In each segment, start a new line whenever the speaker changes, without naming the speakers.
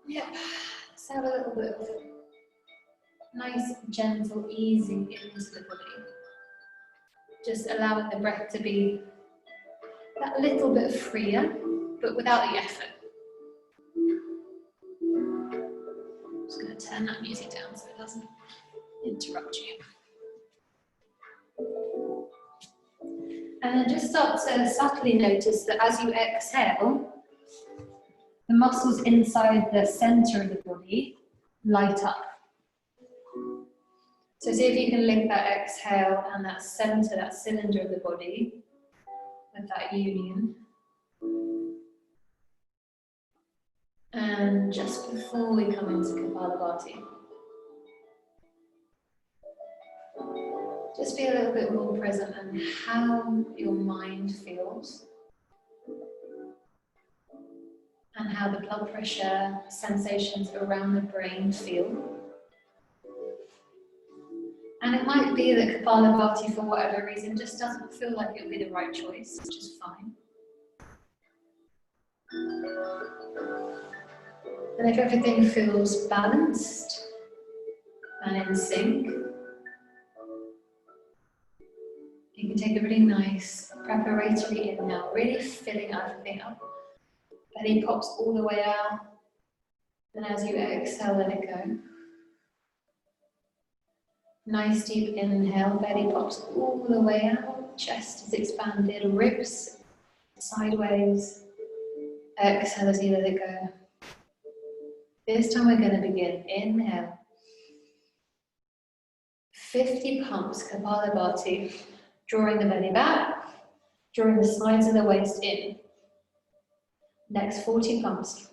Yep. Let's have a little bit of nice, gentle easing into the body. Just allowing the breath to be that little bit freer, but without the effort. I'm just going to turn that music down so it doesn't interrupt you. And then just start to subtly notice that as you exhale, the muscles inside the center of the body light up. So see if you can link that exhale and that center, that cylinder of the body with that union. And just before we come into Kapalabhati, just be a little bit more present on how your mind feels and how the blood pressure sensations around the brain feel. And it might be that Kapalabhati, for whatever reason, just doesn't feel like it would be the right choice, which is fine. And if everything feels balanced and in sync, you can take a really nice preparatory inhale, really filling everything up. Belly pops all the way out. And as you exhale, let it go. Nice deep inhale, belly pops all the way out, chest is expanded, ribs sideways. Exhale as you let it go. This time we're going to begin. Inhale. 50 pumps, Kapalabhati, drawing the belly back, drawing the sides of the waist in. Next 40 pumps.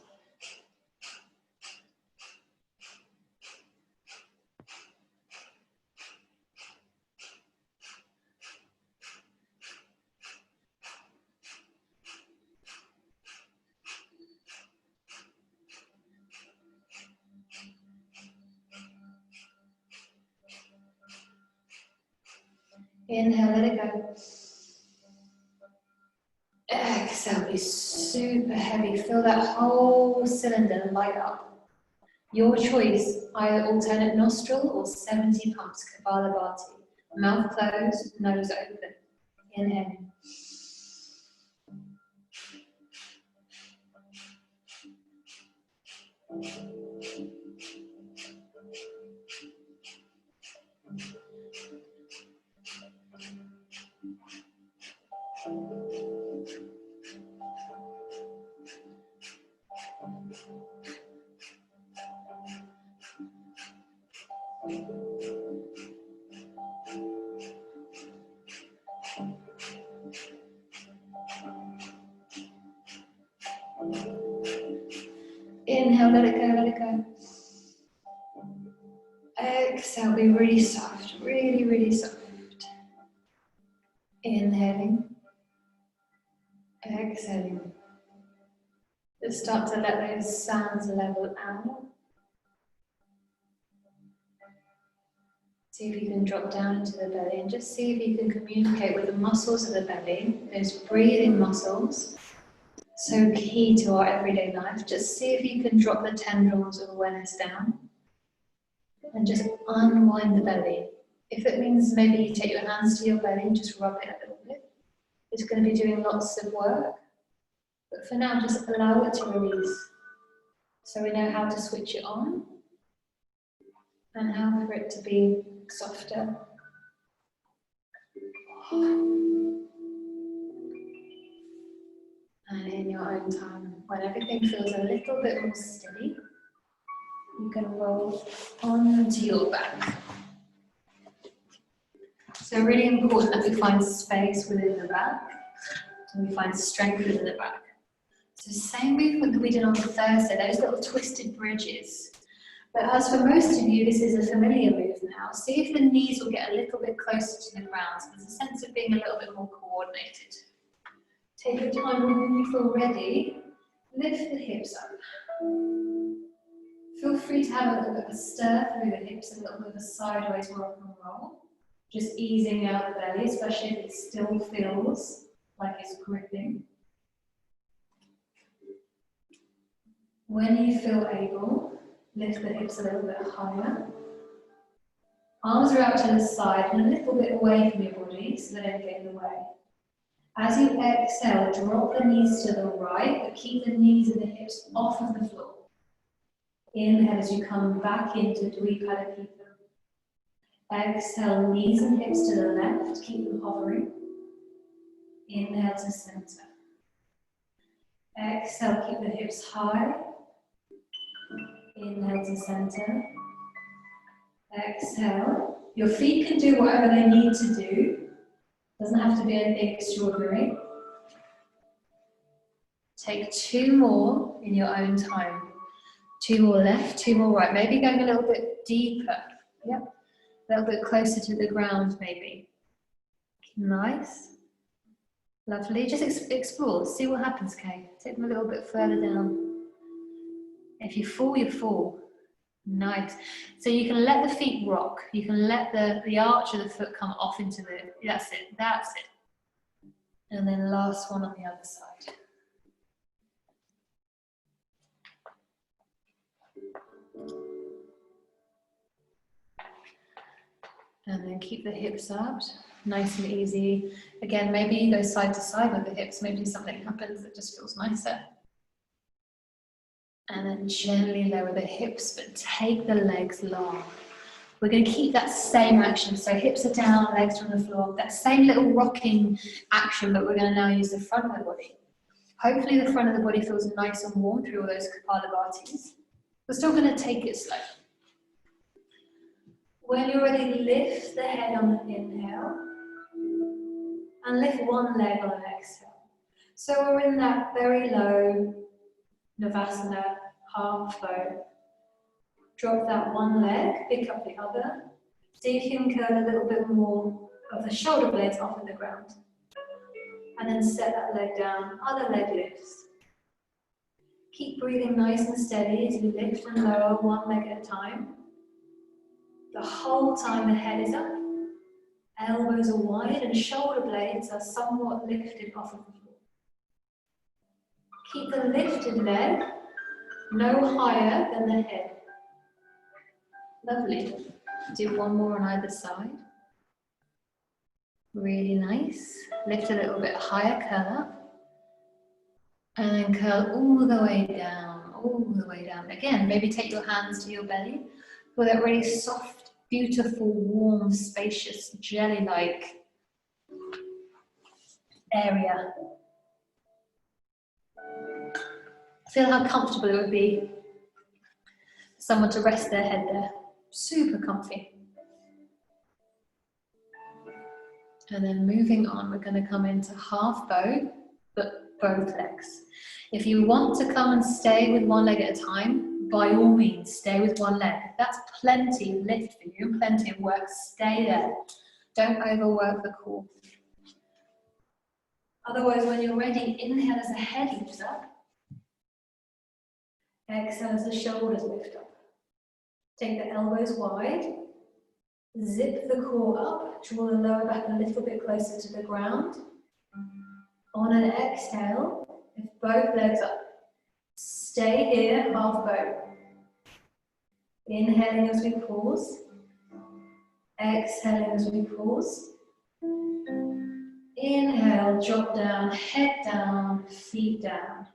Inhale, let it go. Exhale, be super heavy. Feel that whole cylinder light up. Your choice, either alternate nostril or 70 pumps, Kapalabhati. Mouth closed, nose open. Inhale. Inhale, let it go, let it go. Exhale, be really soft, really, really soft. Inhaling. Exhaling. Just start to let those sounds level out. See if you can drop down into the belly and just see if you can communicate with the muscles of the belly, those breathing muscles, so key to our everyday life. Just see if you can drop the tendrils of awareness down and just unwind the belly. If it means maybe you take your hands to your belly and just rub it a little bit, it's going to be doing lots of work. But for now, just allow it to release. So we know how to switch it on and how for it to be softer. And in your own time, when everything feels a little bit more steady, you can roll onto your back. So really important that we find space within the back and we find strength within the back. So same movement that we did on Thursday, those little twisted bridges. But as for most of you, this is a familiar move now. See if the knees will get a little bit closer to the ground. So there's a sense of being a little bit more coordinated. Take your time, and when you feel ready, lift the hips up. Feel free to have a little bit of a stir through the hips, a little bit of a sideways rock and roll. Just easing out the belly, especially if it still feels like it's gripping. When you feel able, lift the hips a little bit higher. Arms are out to the side and a little bit away from your body so they don't get in the way. As you exhale, drop the knees to the right, but keep the knees and the hips off of the floor. Inhale as you come back into Dvipada Pita. Exhale, knees and hips to the left, keep them hovering. Inhale to center. Exhale, keep the hips high. Inhale to center. Exhale. Your feet can do whatever they need to do. Doesn't have to be anything extraordinary. Take 2 more in your own time. 2 more left, 2 more right. Maybe going a little bit deeper. Yep. A little bit closer to the ground, maybe. Nice. Lovely. Just explore. See what happens, Kay. Take them a little bit further down. If you fall, you fall. Nice. So you can let the feet rock. You can let the arch of the foot come off into the... That's it. That's it. And then last one on the other side. And then keep the hips out, nice and easy. Again, maybe you go side to side with the hips, maybe something happens that just feels nicer. And then gently lower the hips, but take the legs long. We're going to keep that same action, so hips are down, legs are on the floor, that same little rocking action, but we're going to now use the front of the body. Hopefully the front of the body feels nice and warm through all those Kapalabhatis. We're still going to take it slow. When you're ready, lift the head on an inhale and lift one leg on an exhale. So we're in that very low Navasana, half bow. Drop that one leg, pick up the other. See if you can curl a little bit more of the shoulder blades off of the ground. And then set that leg down, other leg lifts. Keep breathing nice and steady as you lift and lower one leg at a time. The whole time the head is up, elbows are wide and shoulder blades are somewhat lifted off of the floor. Keep the lifted leg no higher than the head. Lovely. Do one more on either side. Really nice. Lift a little bit higher, curl up. And then curl all the way down, all the way down. Again, maybe take your hands to your belly. Feel that really soft, beautiful, warm, spacious, jelly-like area. Feel how comfortable it would be for someone to rest their head there. Super comfy. And then moving on, we're going to come into half bow, but both legs. If you want to come and stay with one leg at a time, by all means, stay with one leg. That's plenty of lift for you, plenty of work. Stay there. Don't overwork the core. Otherwise, when you're ready, inhale as the head lifts up. Exhale as the shoulders lift up. Take the elbows wide. Zip the core up. Draw the lower back a little bit closer to the ground. On an exhale, lift both legs up. Stay here, half bow. Inhaling as we pause. Exhaling as we pause. Inhale, drop down, head down, feet down.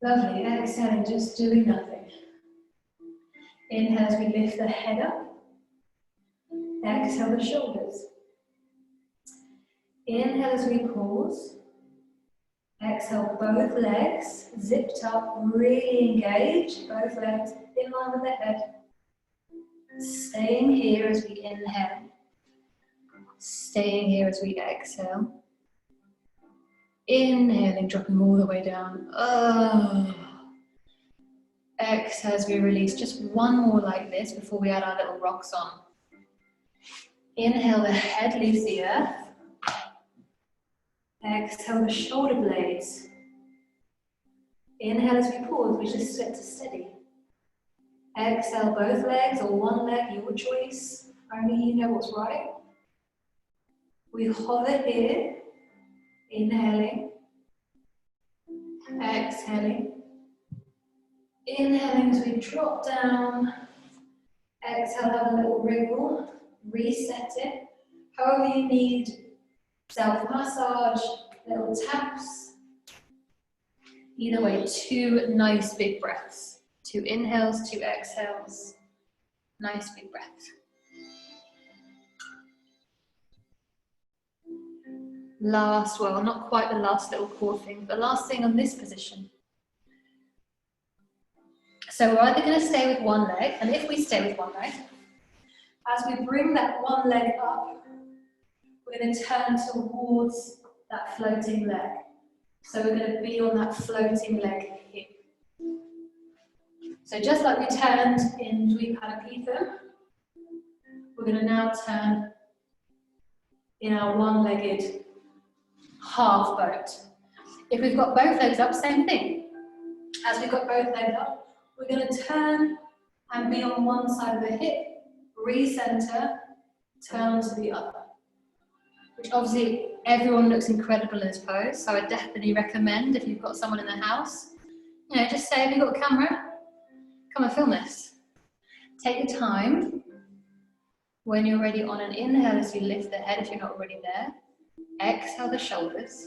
Lovely. Exhaling, just doing nothing. Inhale as we lift the head up. Exhale the shoulders. Inhale as we pause. Exhale both legs, zipped up, really engaged. Both legs in line with the head. Staying here as we inhale. Staying here as we exhale. Inhaling, dropping all the way down. Oh. Exhale as we release. Just one more like this before we add our little rocks on. Inhale, the head leaves the earth. Exhale the shoulder blades. Inhale as we pause, we just sit to steady. Exhale both legs or one leg, your choice. Only you know what's right. We hover here. Inhaling. Exhaling. Inhaling as we drop down. Exhale, have a little wriggle. Reset it. However you need. Self-massage, little taps. Either way, 2 nice big breaths. 2 inhales, 2 exhales. Nice big breaths. Last, well, not quite the last little core thing, but last thing on this position. So we're either going to stay with one leg, and if we stay with one leg, as we bring that one leg up, we're going to turn towards that floating leg. So we're going to be on that floating leg here. So just like we turned in Dvipanapitham, we're going to now turn in our one-legged half boat. If we've got both legs up, same thing. As we've got both legs up, we're going to turn and be on one side of the hip, recenter, turn to the other. Which obviously everyone looks incredible in this pose, so I definitely recommend if you've got someone in the house, you know, just say, have you got a camera? Come and film this. Take your time. When you're ready on an inhale as you lift the head if you're not already there. Exhale the shoulders.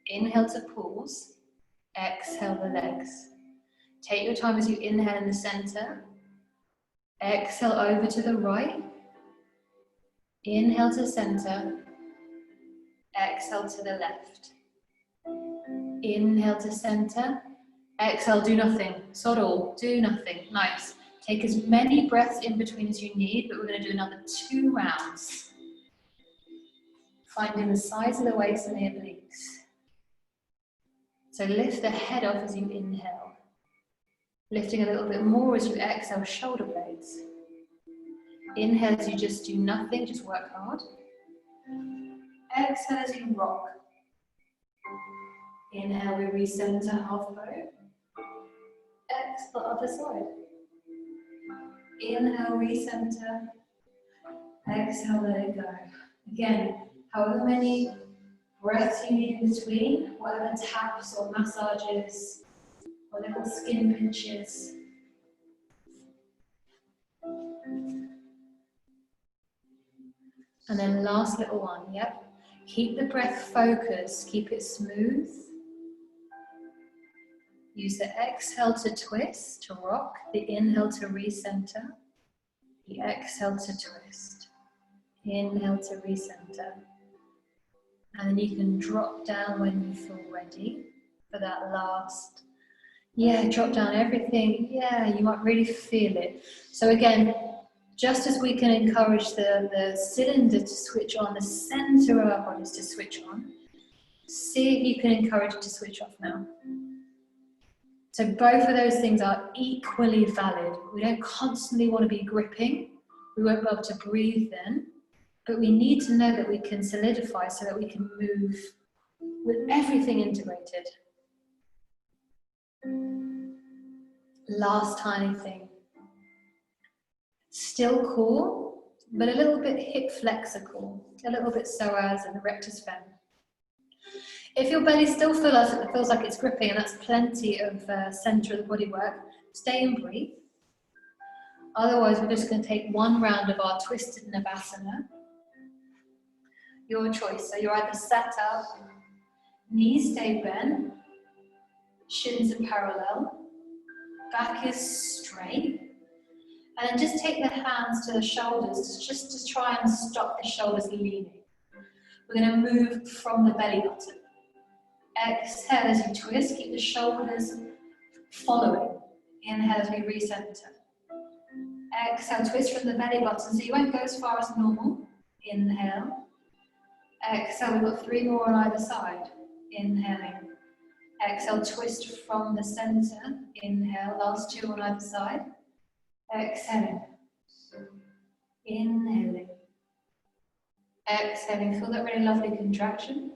Inhale to pause. Exhale the legs. Take your time as you inhale in the center. Exhale over to the right. Inhale to center. Exhale to the left. Inhale to center. Exhale, do nothing. Sod all, do nothing. Nice. Take as many breaths in between as you need, but we're going to do another 2 rounds. Finding the sides of the waist and the obliques. So lift the head off as you inhale. Lifting a little bit more as you exhale, shoulder blades. Inhale as you just do nothing, just work hard. Exhale as you rock. Inhale, we recenter, half boat. Exhale, other side. Inhale, recenter. Exhale, let it go. Again, however many breaths you need in between, whatever taps or massages, or little skin pinches. And then last little one, yep. Keep the breath focused, keep it smooth. Use the exhale to twist, to rock, the inhale to recenter, the exhale to twist, inhale to recenter. And then you can drop down when you feel ready for that last. Yeah, drop down everything. Yeah, you might really feel it. So again, just as we can encourage the cylinder to switch on, the center of our bodies to switch on, see if you can encourage it to switch off now. So both of those things are equally valid. We don't constantly want to be gripping. We won't be able to breathe then. But we need to know that we can solidify so that we can move with everything integrated. Last tiny thing. Still core, but a little bit hip flexor core, a little bit psoas and the rectus fem. If your belly still feels like it's gripping, and that's plenty of center of the body work, stay and breathe. Otherwise, we're just going to take 1 round of our twisted navasana. Your choice. So you're either sat up, knees stay bent, shins are parallel, back is straight, and then just take the hands to the shoulders, just to try and stop the shoulders leaning. We're going to move from the belly button. Exhale as you twist, keep the shoulders following. Inhale as we recenter. Exhale, twist from the belly button, so you won't go as far as normal. Inhale. Exhale, we've got 3 more on either side. Inhaling. Exhale, twist from the center. Inhale, last 2 on either side. Exhaling. Inhaling. Exhaling, feel that really lovely contraction.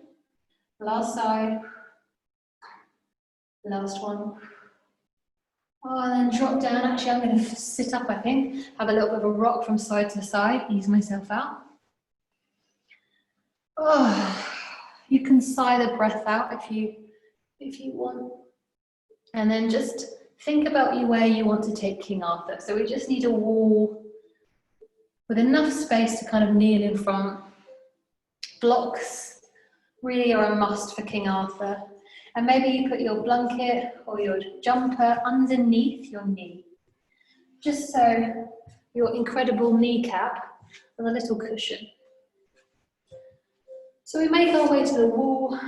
Last side. Last one. Oh, and then drop down. Actually, I'm going to sit up, I think. Have a little bit of a rock from side to side. Ease myself out. Oh, you can sigh the breath out if you want. And then just think about where you want to take King Arthur. So we just need a wall with enough space to kind of kneel in front. Blocks really are a must for King Arthur. And maybe you put your blanket or your jumper underneath your knee, just so your incredible kneecap with a little cushion. So we make our way to the wall.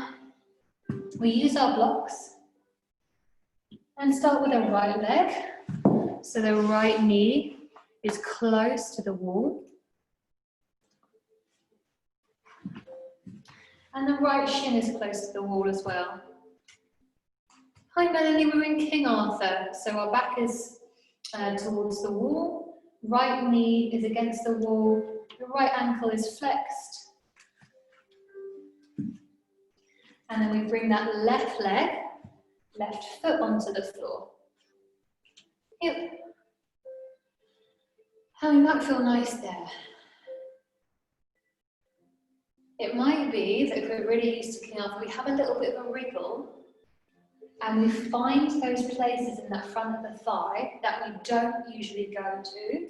We use our blocks and start with the right leg. So the right knee is close to the wall. And the right shin is close to the wall as well. Hi Melanie, we're in King Arthur. So our back is towards the wall. Right knee is against the wall. The right ankle is flexed. And then we bring that left leg, left foot onto the floor. Yep. And we might feel nice there. It might be that if we're really used to King Arthur, we have a little bit of a wriggle and we find those places in that front of the thigh that we don't usually go to.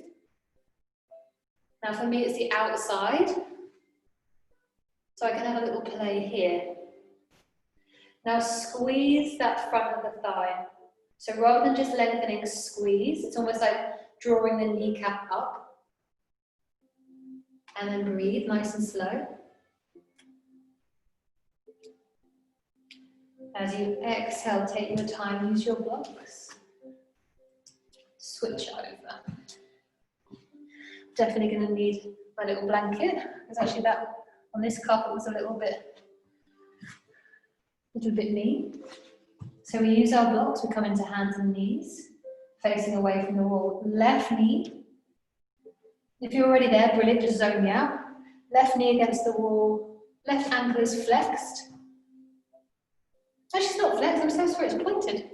Now for me it's the outside, so I can have a little play here. Now squeeze that front of the thigh. So rather than just lengthening, squeeze. It's almost like drawing the kneecap up. And then breathe nice and slow. As you exhale, take your time, use your blocks. Switch over. Definitely going to need my little blanket, because actually that on this carpet was a little bit mean. So we use our blocks, we come into hands and knees, facing away from the wall. Left knee, if you're already there, brilliant, just zone me out. Left knee against the wall, left ankle is flexed. Actually, it's not flexed, I'm so sorry, it's pointed.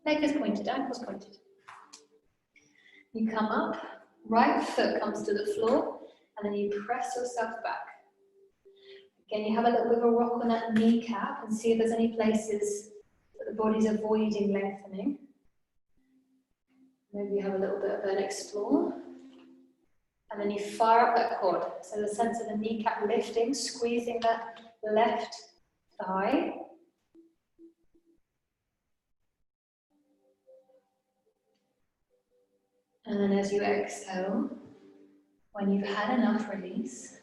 Leg is pointed, ankle's pointed. You come up, right foot comes to the floor, and then you press yourself back. Again, you have a little bit of a rock on that kneecap and see if there's any places that the body's avoiding lengthening. Maybe you have a little bit of an explore. And then you fire up that quad. So the sense of the kneecap lifting, squeezing that left thigh. And then as you exhale, when you've had enough, release.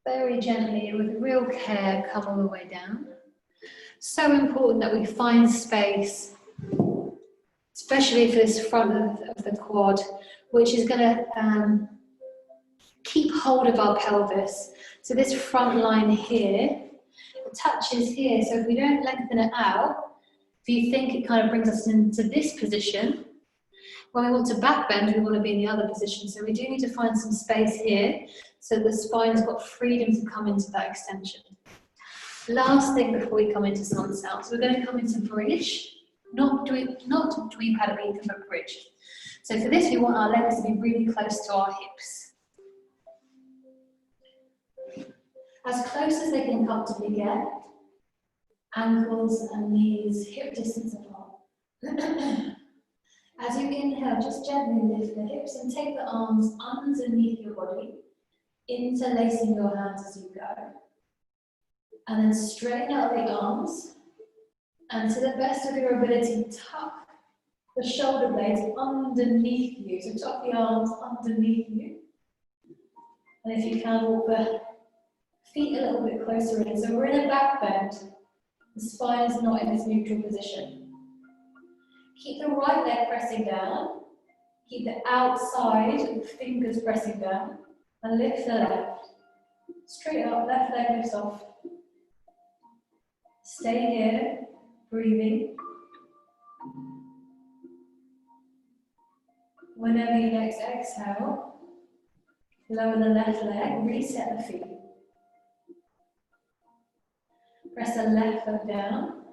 Very gently, with real care, come all the way down. So important that we find space, especially for this front of the quad, which is going to keep hold of our pelvis. So this front line here, it touches here. So if we don't lengthen it out, if you think it kind of brings us into this position, when we want to back bend, we want to be in the other position. So we do need to find some space here so the spine's got freedom to come into that extension. Last thing before we come into sun sound, so we're going to come into bridge, not dweeb paddle either, but bridge. So for this, we want our legs to be really close to our hips. As close as they can comfortably get, ankles and knees hip distance apart. As you inhale, just gently lift the hips and take the arms underneath your body, interlacing your hands as you go. And then straighten out the arms, and to the best of your ability, tuck the shoulder blades underneath you. So tuck the arms underneath you. And if you can, walk the feet a little bit closer in. So we're in a back bend. The spine is not in its neutral position. Keep the right leg pressing down. Keep the outside fingers pressing down. And lift the left. Straight up, left leg lifts off. Stay here, breathing. Whenever you next exhale, lower the left leg, reset the feet. Press the left foot down.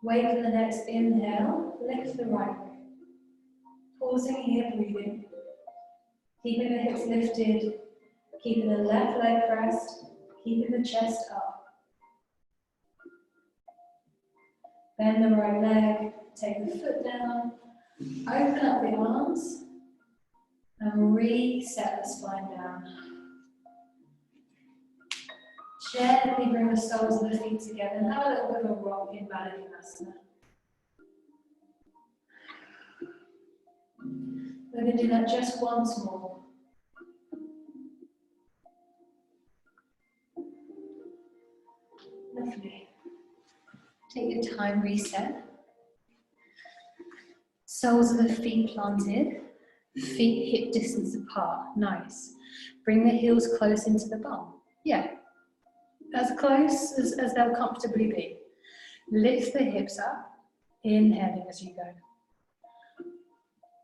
Wait for the next inhale, lift the right leg. Pausing here, breathing. Keeping the hips lifted, keeping the left leg pressed, keeping the chest up. Bend the right leg, take the foot down, open up the arms, and reset the spine down. Gently bring the soles of the feet together and have a little bit of a rock in Baddha. We're going to do that just once more. Lovely. Take your time, reset. Soles of the feet planted, feet hip distance apart. Nice. Bring the heels close into the bum. Yeah, as close as they'll comfortably be. Lift the hips up, inhaling as you go.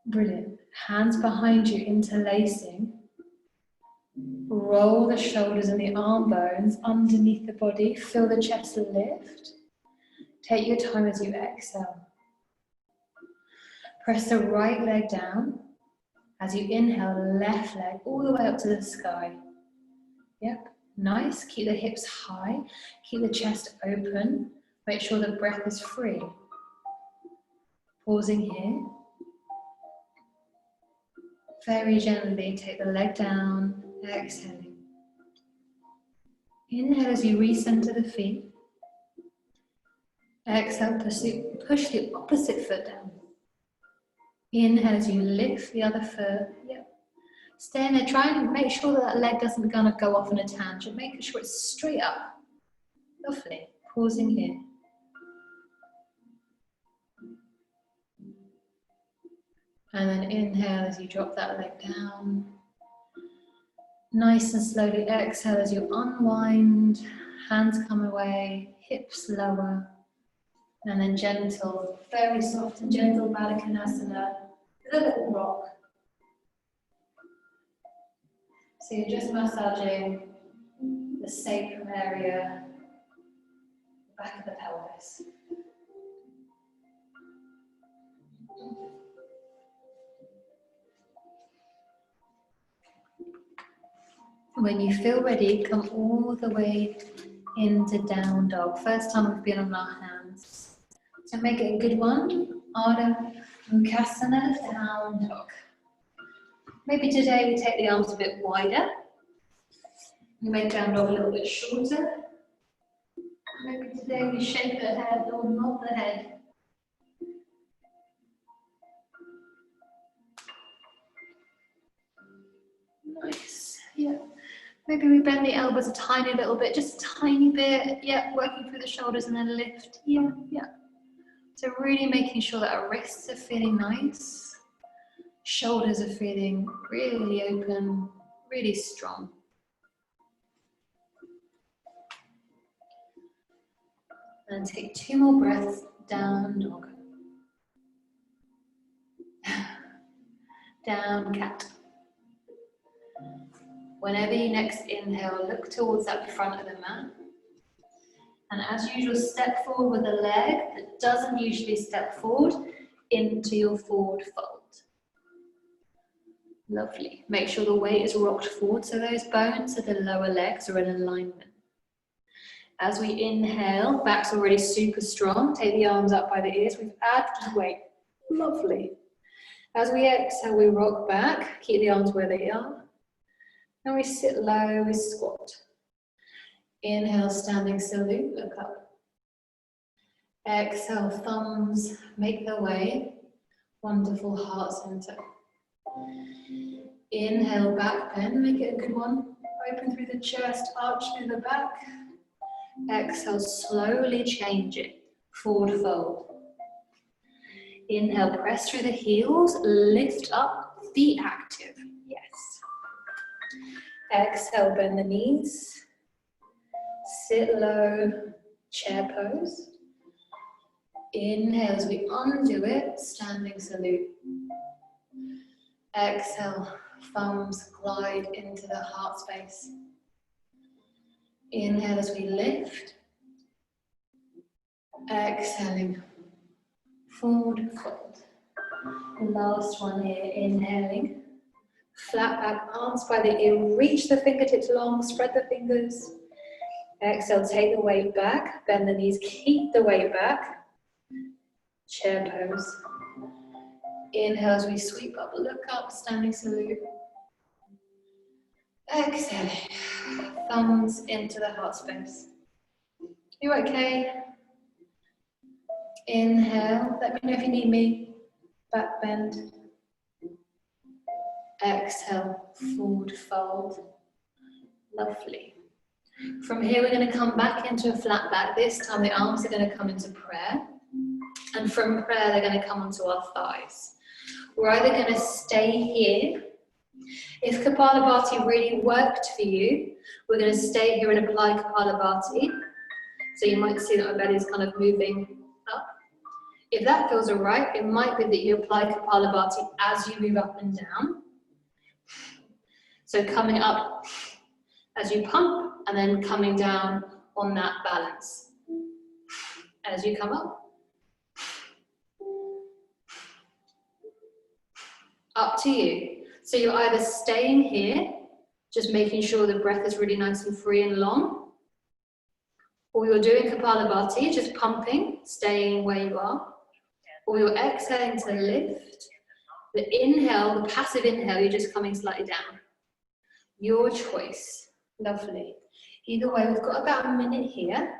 Brilliant. Hands behind you, interlacing. Roll the shoulders and the arm bones underneath the body. Feel the chest lift. Take your time as you exhale. Press the right leg down. As you inhale, left leg all the way up to the sky. Yep, nice. Keep the hips high. Keep the chest open. Make sure the breath is free. Pausing here. Very gently take the leg down, exhaling. Inhale as you recenter the feet. Exhale, push the opposite foot down. Inhale as you lift the other foot. Yep. Stay in there. Try and make sure that leg doesn't go off on a tangent. Making sure it's straight up. Lovely. Pausing here. And then inhale as you drop that leg down. Nice and slowly exhale as you unwind. Hands come away, hips lower. And then gentle, very soft and gentle Baddha Konasana with a little rock. So you're just massaging the sacrum area, the back of the pelvis. When you feel ready, come all the way into down dog. First time we've been on our hands. So make it a good one. Ardha Mukasana, down dog. Maybe today we take the arms a bit wider. We make down dog a little bit shorter. Maybe today we shake the head or nod the head. Nice. Yeah. Maybe we bend the elbows a tiny little bit, just a tiny bit. Yeah, working through the shoulders and then lift. Yeah, yeah. So really making sure that our wrists are feeling nice. Shoulders are feeling really open, really strong. And take 2 more breaths, down dog. Down cat. Whenever you next inhale, look towards that front of the mat. And as usual, step forward with a leg that doesn't usually step forward into your forward fold. Lovely. Make sure the weight is rocked forward so those bones of the lower legs are in alignment. As we inhale, back's already super strong. Take the arms up by the ears. We've added weight. Lovely. As we exhale, we rock back. Keep the arms where they are. And we sit low, we squat. Inhale, standing salute, look up. Exhale, thumbs make their way. Wonderful heart center. Inhale, back bend, make it a good one. Open through the chest, arch through the back. Exhale, slowly change it. Forward fold. Inhale, press through the heels, lift up, be active. Yes. Exhale, bend the knees. Sit low, chair pose. Inhale as we undo it, standing salute. Exhale, thumbs glide into the heart space. Inhale as we lift. Exhaling, forward fold. Last one here, inhaling. Flat back, arms by the ear, reach the fingertips long, spread the fingers. Exhale, take the weight back, bend the knees, keep the weight back. chair pose. Inhale as we sweep up, look up, standing salute. Exhale, thumbs into the heart space. You're okay. Inhale, let me know if you need me. Back bend. Exhale, forward fold. Lovely. From here, we're going to come back into a flat back. This time, the arms are going to come into prayer. And from prayer, they're going to come onto our thighs. We're either going to stay here. If Kapalabhati really worked for you, we're going to stay here and apply Kapalabhati. So you might see that my belly is kind of moving up. If that feels all right, it might be that you apply Kapalabhati as you move up and down. So coming up as you pump, and then coming down on that balance as you come up. Up to you. So you're either staying here, just making sure the breath is really nice and free and long, or you're doing Kapalabhati, just pumping, staying where you are, or you're exhaling to lift. The inhale, the passive inhale, you're just coming slightly down. Your choice. Lovely. Either way, we've got about a minute here,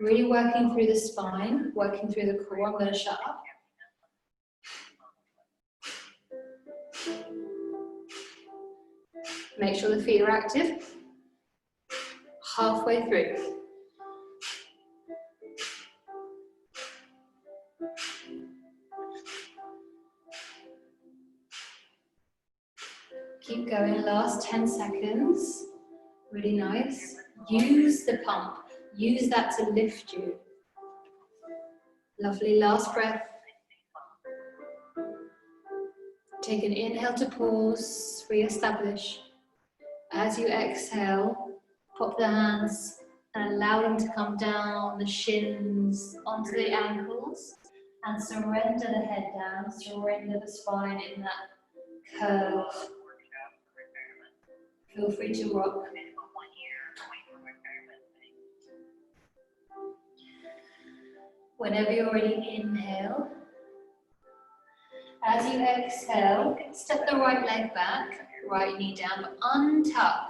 really working through the spine, working through the core. I'm going to shut up. Make sure the feet are active. Halfway through. Keep going, last 10 seconds. Really nice. Use the pump. Use that to lift you. Lovely, last breath. Take an inhale to pause, re-establish. As you exhale, pop the hands and allow them to come down the shins onto the ankles and surrender the head down, surrender the spine in that curve. Feel free to rock. Whenever you're ready, inhale. As you exhale, step the right leg back, right knee down, but untuck.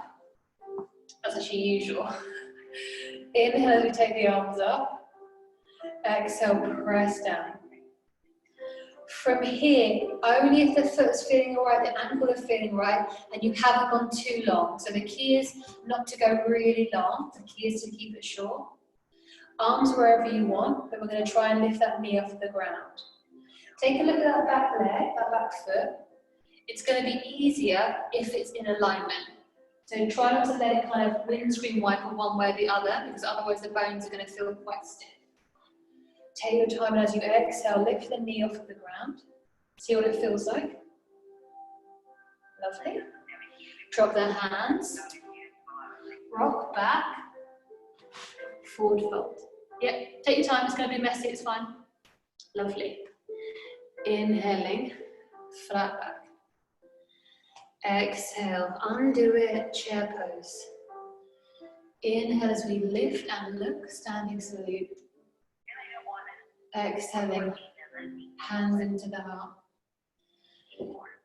That's actually usual. Inhale as we take the arms up. Exhale, press down. From here, only if the foot's feeling all right, the ankle is feeling right, and you haven't gone too long. So the key is not to go really long. The key is to keep it short. Arms wherever you want, but we're going to try and lift that knee off the ground. Take a look at that back leg, that back foot. It's going to be easier if it's in alignment. So try not to let it kind of windscreen wiper one way or the other, because otherwise the bones are going to feel quite stiff. Take your time, and as you exhale, lift the knee off of the ground. See what it feels like. Lovely. Drop the hands. Rock back. Forward fold. Yep, take your time, it's going to be messy, it's fine. Lovely. Inhaling, flat back. Exhale, undo it, chair pose. Inhale as we lift and look, standing salute. Exhaling, hands into the heart.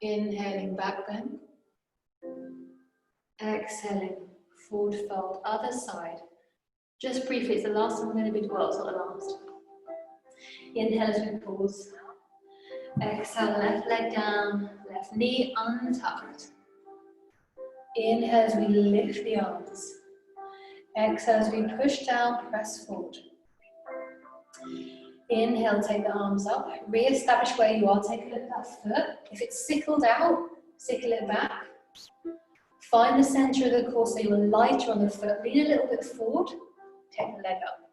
Inhaling, back bend. Exhaling, forward fold, other side. Just briefly, it's the last time I'm going to be, well, it's not the last. Inhale as we pause. Exhale, left leg down, left knee untucked. Inhale as we lift the arms. Exhale as we push down, press forward. Inhale, take the arms up. Re-establish where you are. Take a look at that foot. If it's sickled out, sickle it back. Find the center of the core so you're lighter on the foot. Lean a little bit forward. Take the leg up.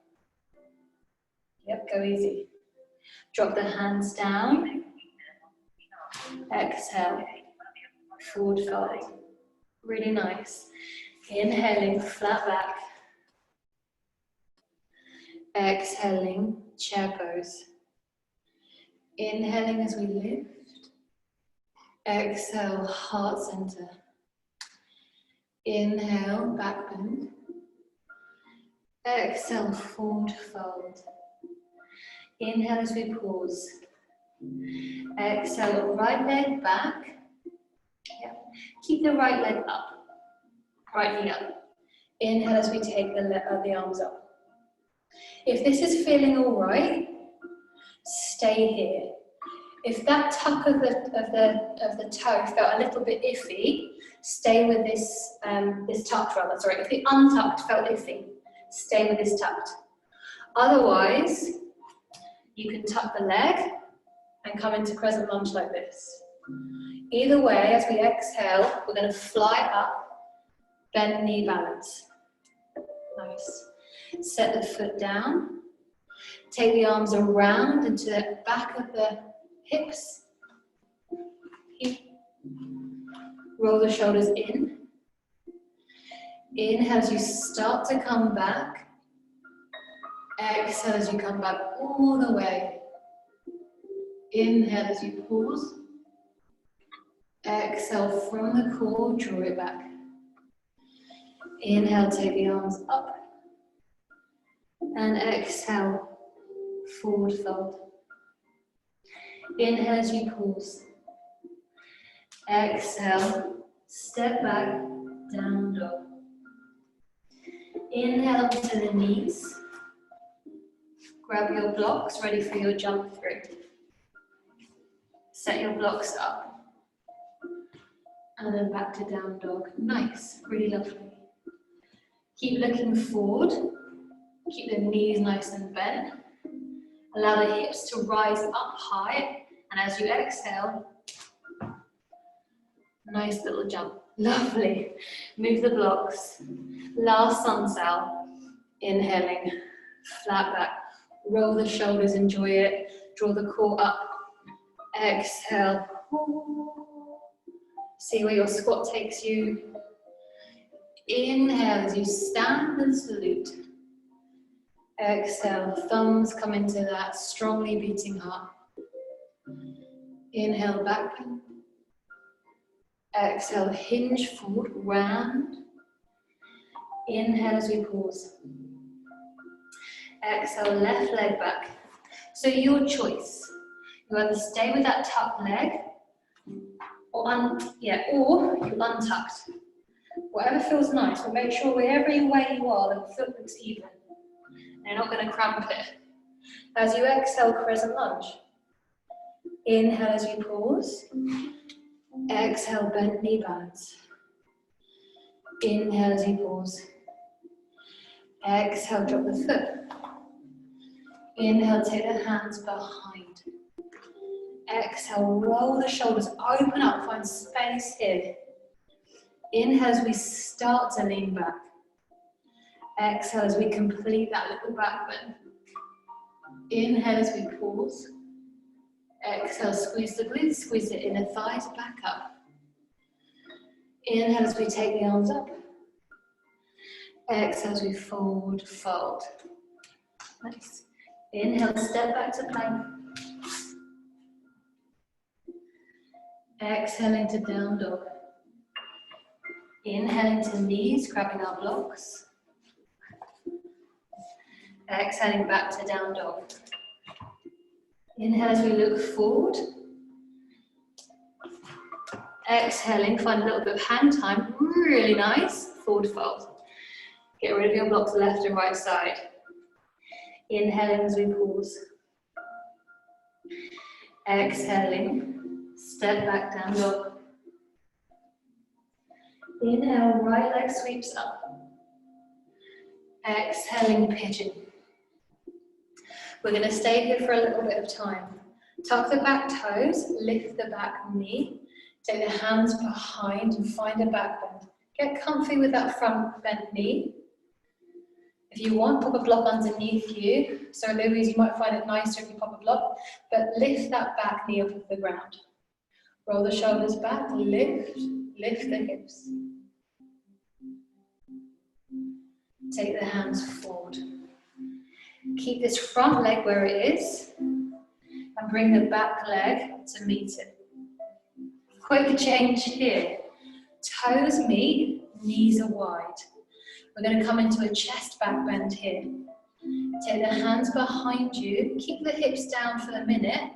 Yep, go easy. Drop the hands down. Exhale. Forward fold. Really nice. Inhaling, flat back. Exhaling, chair pose. Inhaling as we lift. Exhale, heart center. Inhale, back bend. Exhale, forward fold. Inhale as we pause. Exhale, right leg back. Yeah. Keep the right leg up, right knee up. Inhale as we take the arms up. If this is feeling all right, stay here. If that tuck of the toe felt a little bit iffy, stay with this tucked rather. Sorry, if the untucked felt iffy, stay with this tucked. Otherwise, you can tuck the leg and come into crescent lunge like this. Either way, as we exhale, we're going to fly up, bend knee balance. Nice. Set the foot down. Take the arms around into the back of the hips. Roll the shoulders in. Inhale as you start to come back. Exhale as you come back all the way. Inhale as you pause. Exhale from the core, draw it back. Inhale, take the arms up. And exhale, forward fold. Inhale as you pause. Exhale, step back, down dog. Inhale onto the knees. Grab your blocks, ready for your jump through. Set your blocks up. And then back to down dog. Nice, really lovely. Keep looking forward. Keep the knees nice and bent. Allow the hips to rise up high. And as you exhale, nice little jump. Lovely. Move the blocks. Last sun sal. Inhaling, flat back. Roll the shoulders, enjoy it. Draw the core up. Exhale. See where your squat takes you. Inhale as you stand and salute. Exhale, thumbs come into that strongly beating heart. Inhale, back bend. Exhale, hinge forward, round. Inhale as we pause. Exhale, left leg back. So your choice. You either stay with that tucked leg, or you untucked. Whatever feels nice, but make sure wherever way you are, the foot looks even. You're not going to cramp it. As you exhale, crescent lunge. Inhale as you pause. Exhale, bent knee balance. Inhale as you pause. Exhale, drop the foot. Inhale, take the hands behind. Exhale, roll the shoulders, open up, find space here. Inhale as we start to lean back. Exhale as we complete that little back bend. Inhale as we pause. Exhale, squeeze the glutes, squeeze the inner thighs back up. Inhale as we take the arms up. Exhale as we forward fold. Nice. Inhale, step back to plank. Exhaling to down dog. Inhaling to knees, grabbing our blocks. Exhaling back to down dog. Inhale as we look forward. Exhaling, find a little bit of hand time, really nice. Forward fold. Get rid of your blocks left and right side. Inhaling as we pause. Exhaling, step back down dog. Inhale, right leg sweeps up. Exhaling, pigeon. We're going to stay here for a little bit of time. Tuck the back toes, lift the back knee, take the hands behind and find a back bend. Get comfy with that front bent knee. If you want, pop a block underneath you. So Louise, you might find it nicer if you pop a block, but lift that back knee off of the ground. Roll the shoulders back, lift the hips. Take the hands forward. Keep this front leg where it is and bring the back leg to meet it. Quick change here. Toes meet, knees are wide. We're going to come into a chest back bend here. Take the hands behind you, keep the hips down for a minute,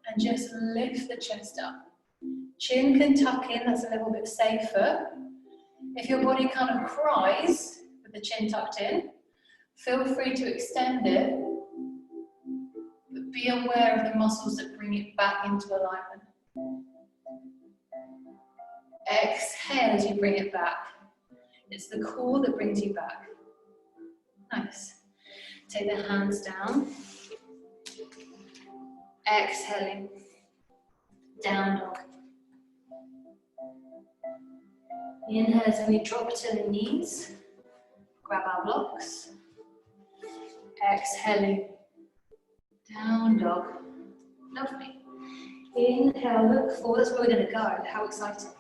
and just lift the chest up. Chin can tuck in, that's a little bit safer. If your body kind of cries with the chin tucked in, feel free to extend it, but be aware of the muscles that bring it back into alignment. Exhale as you bring it back. It's the core that brings you back. Nice. Take the hands down. Exhaling. Down dog. Inhale as we drop to the knees. Grab our blocks. Exhaling. Down dog. Lovely. Inhale, look forward. That's where we're going to go. How exciting.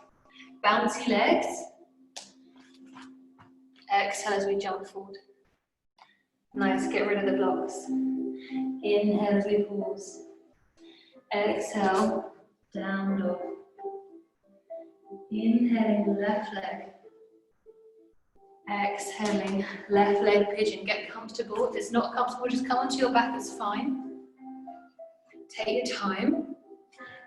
Bouncy legs. Exhale as we jump forward. Nice, get rid of the blocks. Inhale as we pause. Exhale, down dog. Inhaling left leg. Exhaling left leg pigeon. Get comfortable. If it's not comfortable, just come onto your back, it's fine. Take your time.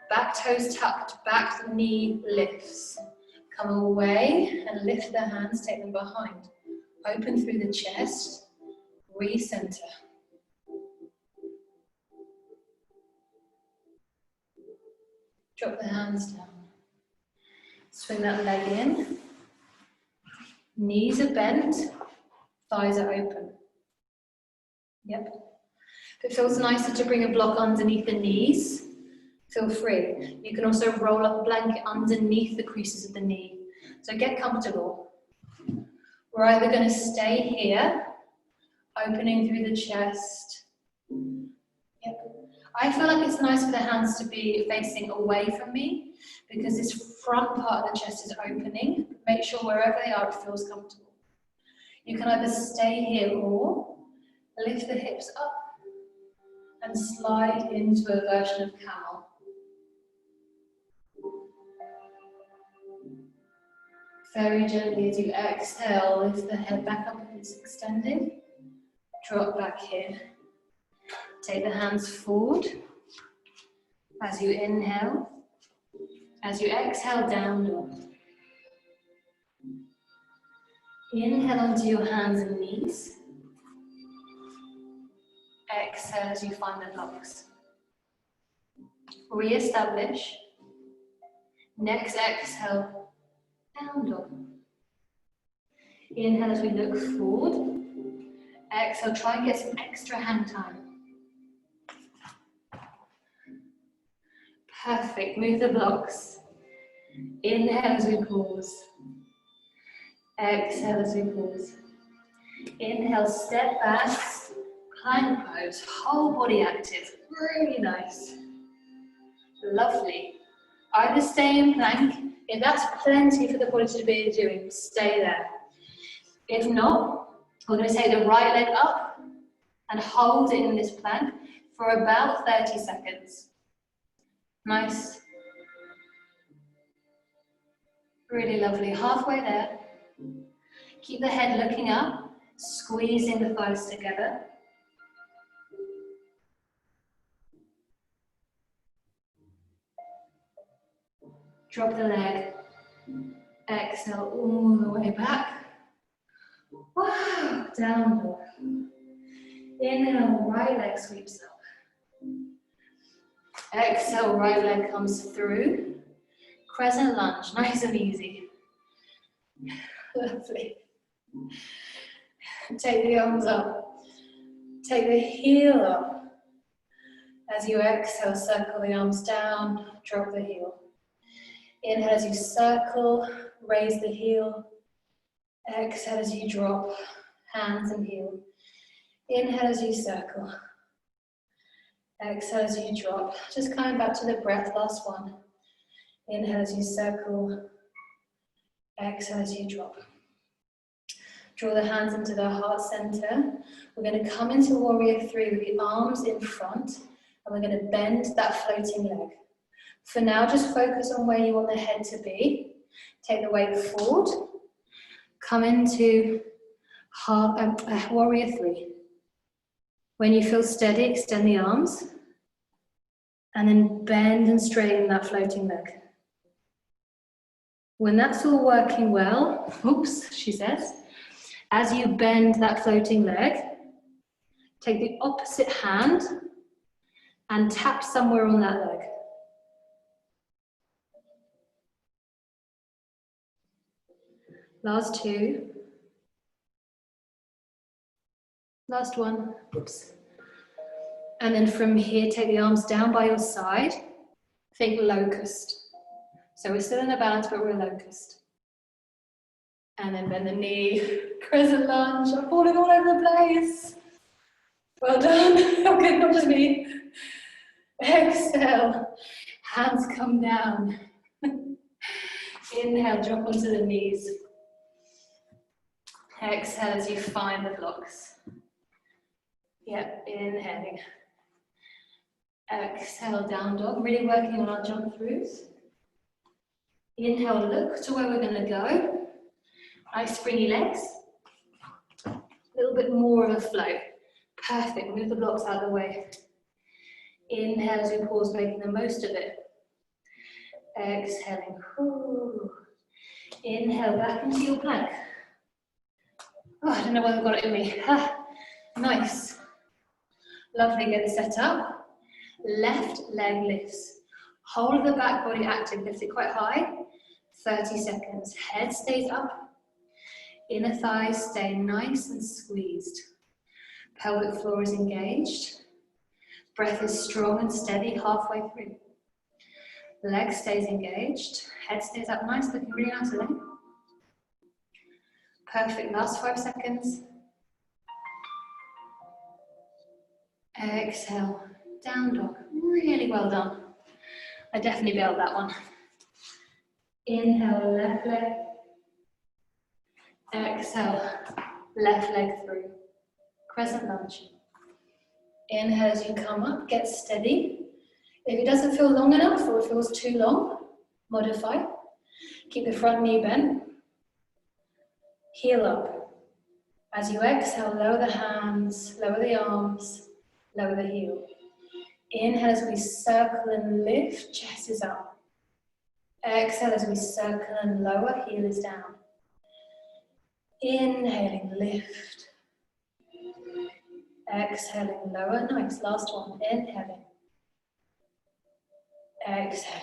Back toes tucked, back knee lifts. Come away and lift the hands, take them behind. Open through the chest. Recenter. Drop the hands down. Swing that leg in. Knees are bent, thighs are open. Yep. If it feels nicer to bring a block underneath the knees, feel free. You can also roll up a blanket underneath the creases of the knee. So get comfortable. We're either going to stay here, opening through the chest. Yep. I feel like it's nice for the hands to be facing away from me because this front part of the chest is opening. Make sure wherever they are, it feels comfortable. You can either stay here or lift the hips up and slide into a version of camel. Very gently as you exhale, lift the head back up if it's extended. Drop back here. Take the hands forward as you inhale. As you exhale, down dog. Inhale onto your hands and knees. Exhale as you find the blocks. Re-establish. Next exhale, down dog. Inhale as we look forward. Exhale, try and get some extra hand time. Perfect, move the blocks. Inhale as we pause. Exhale as we pause. Inhale, step back, plank pose, whole body active, really nice. Lovely. Either stay in plank, if that's plenty for the body to be doing, stay there. If not, we're going to take the right leg up and hold it in this plank for about 30 seconds. Nice. Really lovely. Halfway there. Keep the head looking up, squeezing the thighs together. Drop the leg. Exhale all the way back. Wow, down dog. Inhale, right leg sweeps up. Exhale, right leg comes through. Crescent lunge, nice and easy. Lovely. Take the arms up. Take the heel up. As you exhale, circle the arms down, drop the heel. Inhale as you circle, raise the heel. Exhale as you drop, hands and heel. Inhale as you circle. Exhale as you drop. Just coming back to the breath, last one. Inhale as you circle. Exhale as you drop. Draw the hands into the heart center. We're going to come into warrior three with the arms in front, and we're going to bend that floating leg. For now, just focus on where you want the head to be. Take the weight forward. Come into warrior three. When you feel steady, extend the arms. And then bend and straighten that floating leg. When that's all working well, oops, she says, as you bend that floating leg, take the opposite hand and tap somewhere on that leg. Last two. Last one. Oops. And then from here, take the arms down by your side. Think locust. So we're still in a balance, but we're a locust. And then bend the knee, crescent lunge. I'm falling all over the place. Well done. Okay, not just me. Exhale. Hands come down. Inhale, drop onto the knees. Exhale as you find the blocks. Yep, inhaling. Exhale, down dog. Really working on our jump throughs. Inhale, look to where we're going to go. Nice springy legs. A little bit more of a flow. Perfect. Move the blocks out of the way. Inhale as we pause, making the most of it. Exhaling. Ooh. Inhale back into your plank. Oh, I don't know whether I've got it in me. Ah, nice. Lovely. Get it set up. Left leg lifts. Whole of the back body active. Lift it quite high. 30 seconds. Head stays up. Inner thighs stay nice and squeezed. Pelvic floor is engaged. Breath is strong and steady halfway through. Leg stays engaged. Head stays up nice, looking really nice today. Perfect, last 5 seconds. Exhale, down dog. Really well done. I definitely bailed that one. Inhale, left leg. Exhale, left leg through. Crescent lunge. Inhale as you come up, get steady. If it doesn't feel long enough or it feels too long, modify. Keep the front knee bent. Heel up. As you exhale, lower the hands, lower the arms, lower the heel. Inhale as we circle and lift, chest is up. Exhale as we circle and lower, heel is down. Inhaling, lift. Exhaling, lower, nice. Last one, inhaling. Exhaling.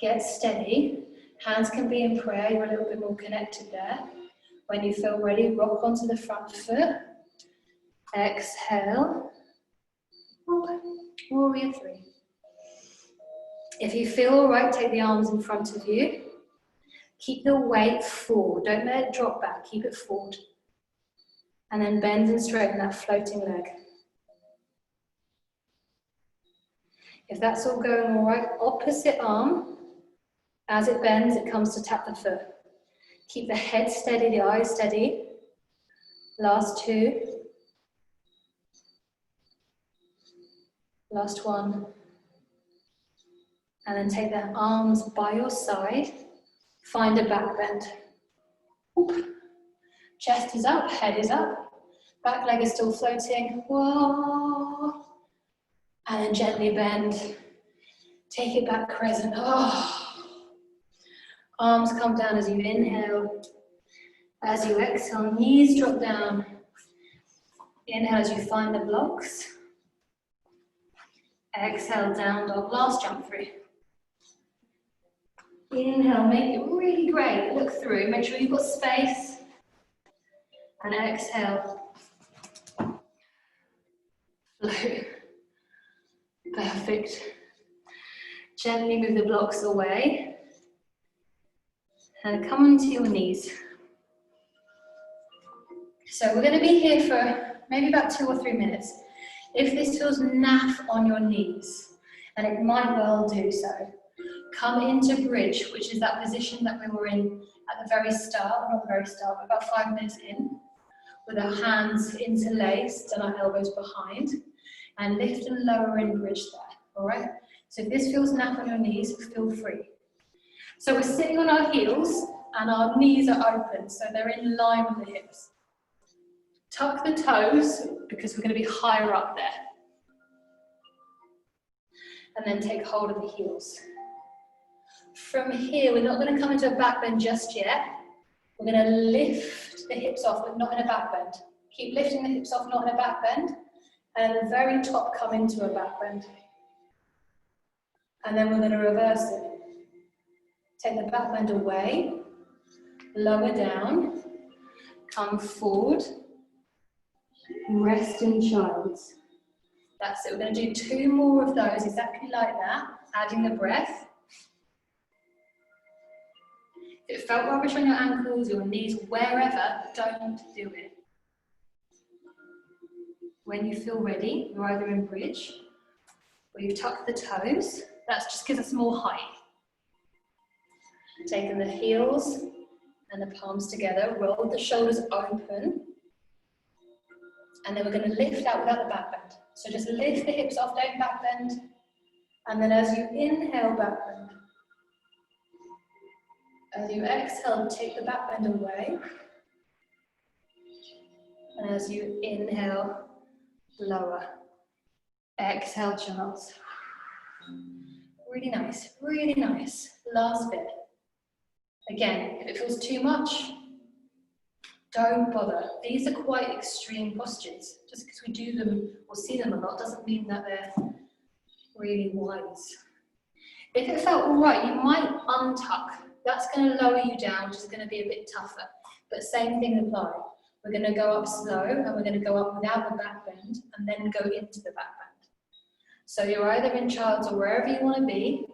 Get steady. Hands can be in prayer, you're a little bit more connected there. When you feel ready, rock onto the front foot. Exhale. Warrior 3. If you feel all right, take the arms in front of you. Keep the weight forward. Don't let it drop back. Keep it forward. And then bend and straighten that floating leg. If that's all going all right, opposite arm. As it bends, it comes to tap the foot. Keep the head steady, the eyes steady. Last 2. Last 1. And then take the arms by your side. Find a back bend. Oop. Chest is up, head is up. Back leg is still floating. Whoa. And then gently bend. Take it back crescent. Oh. Arms come down as you inhale. As you exhale, knees drop down. Inhale as you find the blocks. Exhale, down dog. Last jump through. Inhale, make it really great. Look through. Make sure you've got space. And exhale. Flow. Perfect. Gently move the blocks away. And come onto your knees. So we're going to be here for maybe about 2 or 3 minutes. If this feels naff on your knees, and it might well do so, come into bridge, which is that position that we were in at the very start, not the very start, but about 5 minutes in, with our hands interlaced and our elbows behind, and lift and lower in bridge there, all right? So if this feels naff on your knees, feel free. So we're sitting on our heels, and our knees are open, so they're in line with the hips. Tuck the toes because we're going to be higher up there. And then take hold of the heels. From here, we're not going to come into a back bend just yet. We're going to lift the hips off, but not in a back bend. Keep lifting the hips off, not in a back bend. And at the very top, come into a back bend. And then we're going to reverse it. Take the back bend away, lower down, come forward, rest in child's. That's it. We're going to do 2 more of those, exactly like that, adding the breath. If it felt rubbish on your ankles, your knees, wherever, don't do it. When you feel ready, you're either in bridge or you've tucked the toes. That just gives us more height. Taking the heels and the palms together, roll the shoulders open. And then we're going to lift out without the back bend. So just lift the hips off, don't back bend. And then as you inhale, back bend. As you exhale, take the back bend away. And as you inhale, lower. Exhale, child's. Really nice, really nice. Last bit. Again, if it feels too much, don't bother. These are quite extreme postures. Just because we do them or see them a lot doesn't mean that they're really wise. If it felt all right, you might untuck. That's going to lower you down, which is going to be a bit tougher. But same thing applies. We're going to go up slow and we're going to go up without the back bend and then go into the back bend. So you're either in child's or wherever you want to be.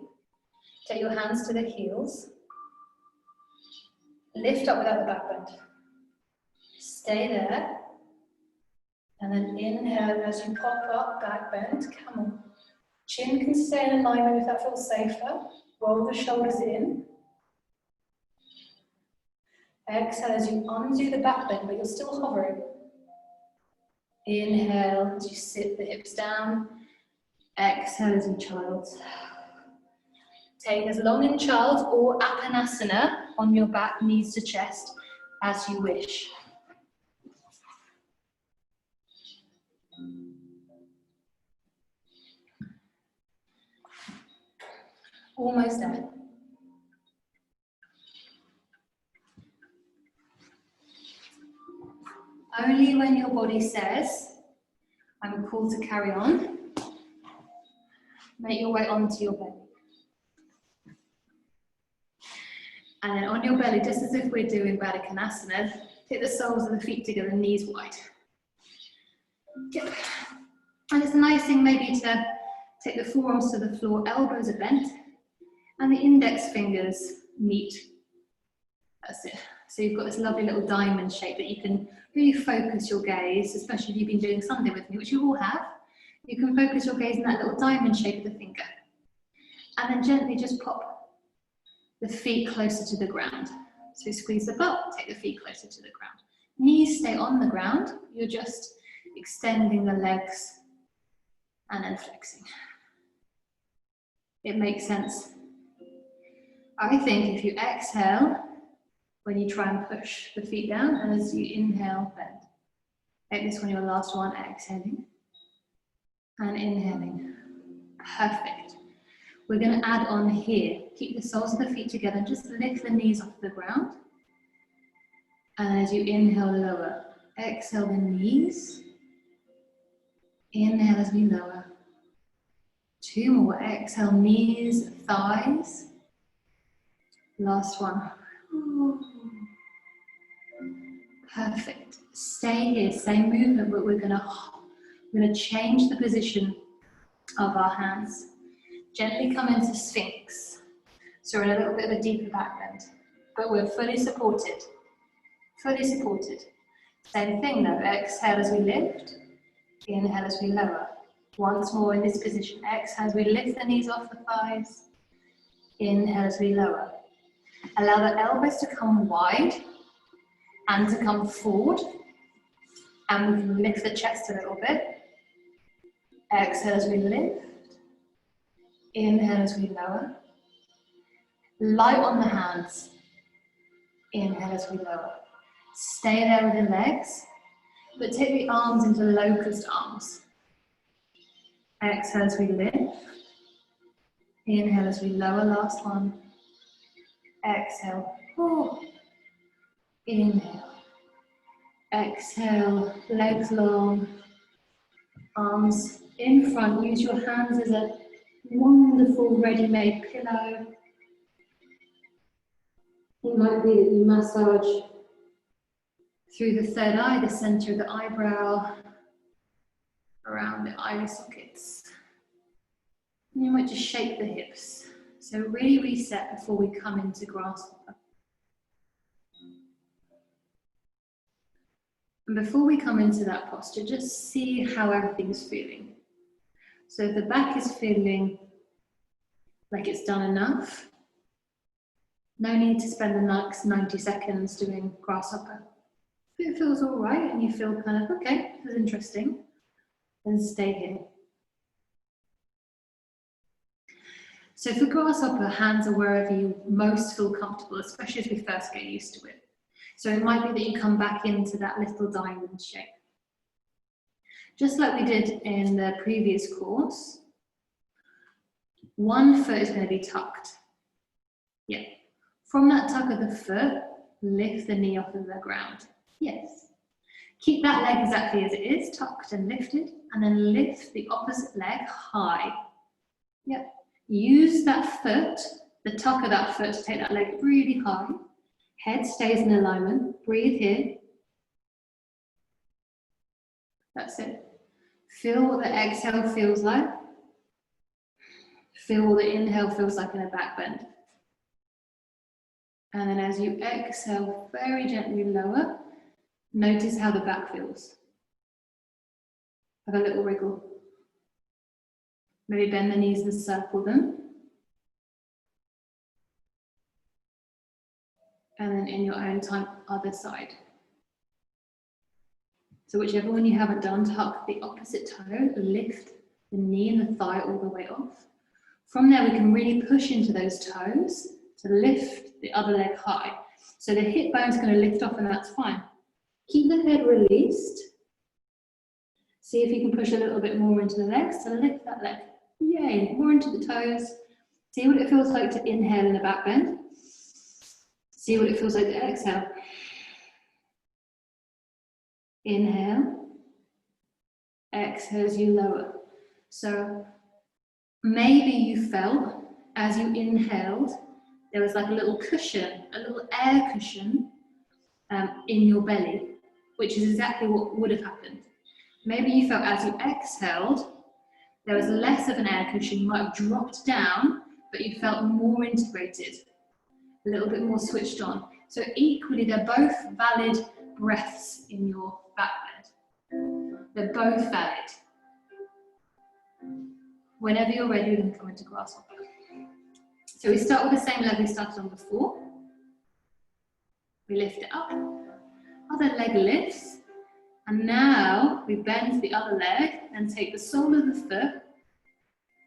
Take your hands to the heels. Lift up without the back bend. Stay there. And then inhale as you pop up, back bend. Come on. Chin can stay in alignment if that feels safer. Roll the shoulders in. Exhale as you undo the back bend, but you're still hovering. Inhale as you sit the hips down. Exhale as in child's. Take as long in child's or apanasana on your back, knees to chest, as you wish. Almost there. Only when your body says, I'm called to carry on, make your way onto your belly. And then on your belly, just as if we're doing Baddha Konasana, take the soles of the feet together, knees wide. Good. And it's a nice thing maybe to take the forearms to the floor, elbows are bent, and the index fingers meet. That's it. So you've got this lovely little diamond shape that you can really focus your gaze, especially if you've been doing Sunday with me, which you all have. You can focus your gaze in that little diamond shape of the finger. And then gently just pop the feet closer to the ground. So squeeze the butt, take the feet closer to the ground. Knees stay on the ground. You're just extending the legs and then flexing. It makes sense. I think if you exhale, when you try and push the feet down, and as you inhale, bend. Make this one your last one, exhaling and inhaling. Perfect. We're going to add on here. Keep the soles of the feet together and just lift the knees off the ground. And as you inhale, lower. Exhale the knees. Inhale as we lower. 2 more. Exhale, knees, thighs. Last one. Perfect. Stay here, same movement, but we're gonna change the position of our hands. Gently come into Sphinx. So we're in a little bit of a deeper back bend, but we're fully supported. Fully supported. Same thing though, exhale as we lift, inhale as we lower. Once more in this position, exhale as we lift the knees off the thighs, inhale as we lower. Allow the elbows to come wide and to come forward, and we can lift the chest a little bit. Exhale as we lift, inhale as we lower. Light on the hands, inhale as we lower. Stay there with the legs. But take the arms into locust arms. Exhale as we lift. Inhale as we lower, last one. Exhale. Oh. Inhale. Exhale, legs long, arms in front. Use your hands as a wonderful ready-made pillow. It might be that you massage through the third eye, the center of the eyebrow, around the eye sockets. And you might just shake the hips. So really reset before we come into grasshopper. And before we come into that posture, just see how everything's feeling. So if the back is feeling like it's done enough, no need to spend the next 90 seconds doing grasshopper. If it feels all right and you feel kind of, okay, this is interesting, then stay here. So for grasshopper, hands are wherever you most feel comfortable, especially as we first get used to it. So it might be that you come back into that little diamond shape. Just like we did in the previous course, one foot is going to be tucked. Yeah. From that tuck of the foot, lift the knee off of the ground. Yes. Keep that leg exactly as it is, tucked and lifted, and then lift the opposite leg high. Yep. Use that foot, the tuck of that foot, to take that leg really high. Head stays in alignment. Breathe here. That's it. Feel what the exhale feels like. Feel what the inhale feels like in a back bend. And then as you exhale, very gently lower, notice how the back feels. Have a little wriggle. Maybe bend the knees and circle them. And then in your own time, other side. So whichever one you haven't done, tuck the opposite toe, lift the knee and the thigh all the way off. From there, we can really push into those toes to lift the other leg high. So the hip bone's going to lift off and that's fine. Keep the head released. See if you can push a little bit more into the legs to lift that leg. Yay, more into the toes. See what it feels like to inhale in a back bend. See what it feels like to exhale. Inhale. Exhale as you lower. So maybe you felt as you inhaled, there was like a little cushion, a little air cushion in your belly, which is exactly what would have happened. Maybe you felt as you exhaled, there was less of an air cushion, you might have dropped down, but you felt more integrated, a little bit more switched on. So equally, they're both valid breaths in your back bend. They're both valid. Whenever you're ready, we can come into grasshopper. So we start with the same leg we started on before. We lift it up, other leg lifts, and now we bend the other leg and take the sole of the foot,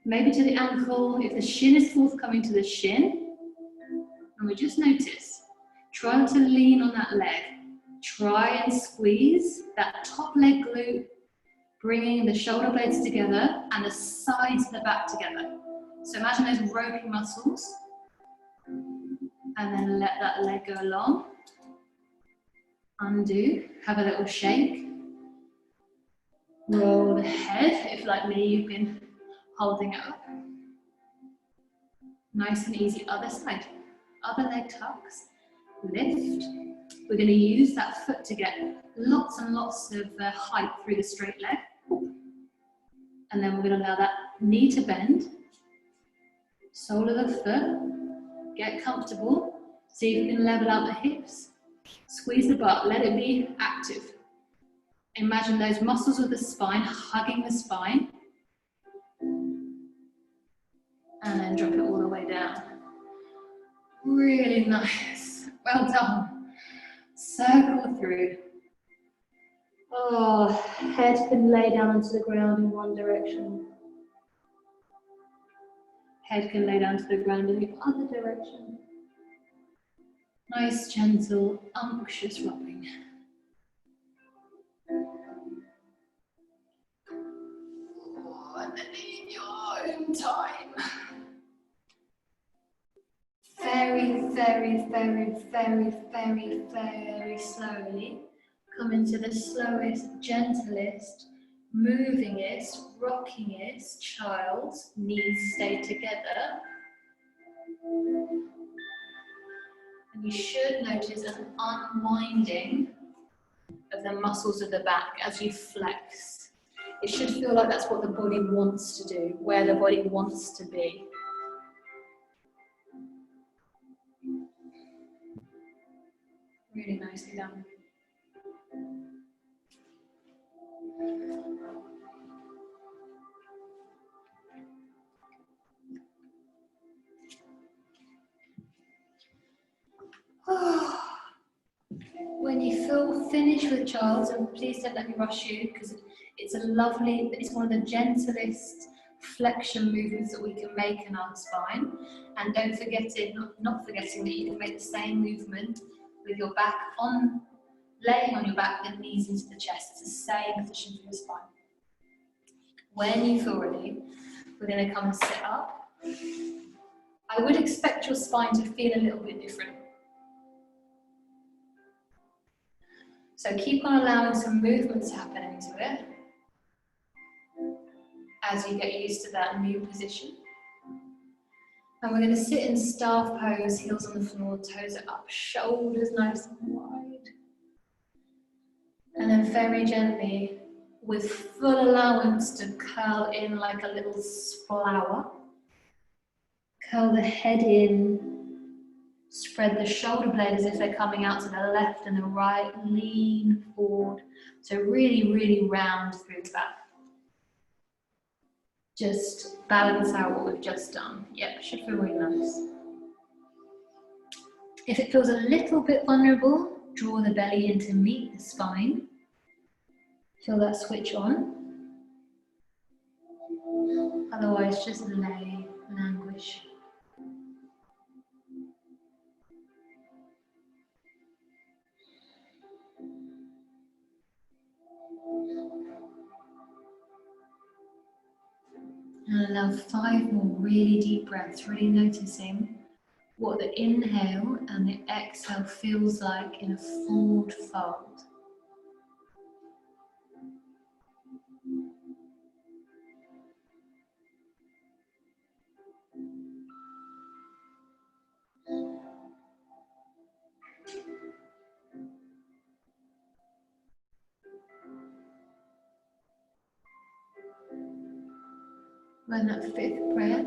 maybe to the ankle, if the shin is forthcoming, to the shin, and we just notice, trying to lean on that leg, try and squeeze that top leg glute, bringing the shoulder blades together and the sides of the back together. So imagine those roping muscles, and then let that leg go along. Undo, have a little shake. Roll the head, if like me, you've been holding it up. Nice and easy, other side. Other leg tucks, lift. We're going to use that foot to get lots and lots of height through the straight leg. And then we're going to allow that knee to bend. Sole of the foot, get comfortable. See if you can level out the hips. Squeeze the butt, let it be active. Imagine those muscles of the spine hugging the spine. And then drop it all the way down. Really nice. Well done. Circle through. Oh, head can lay down onto the ground in one direction. Head can lay down to the ground in the other direction. Nice, gentle, unctuous rocking. and the knee in your own time. Very, very, very, very, very, very slowly come into the slowest, gentlest, movingest, rockingest child. Knees stay together. And you should notice an unwinding of the muscles of the back as you flex. It should feel like that's what the body wants to do, where the body wants to be. Really nicely done. When you feel finished with child, and please don't let me rush you, because it's one of the gentlest flexion movements that we can make in our spine. And don't forget it, not forgetting that you can make the same movement with your back on, laying on your back and knees into the chest. It's the same position for your spine. When you feel ready, we're going to come and sit up. I would expect your spine to feel a little bit different. So keep on allowing some movements happening to it as you get used to that new position. And we're going to sit in staff pose, heels on the floor, toes are up, shoulders nice and wide. And then very gently, with full allowance to curl in like a little flower. Curl the head in. Spread the shoulder blades as if they're coming out to the left and the right, lean forward. So really, really round through the back. Just balance out what we've just done. Yep, should feel really nice. If it feels a little bit vulnerable, draw the belly in to meet the spine. Feel that switch on. Otherwise, just lay, languish. And allow 5 more really deep breaths, really noticing what the inhale and the exhale feels like in a forward fold. When that 5th breath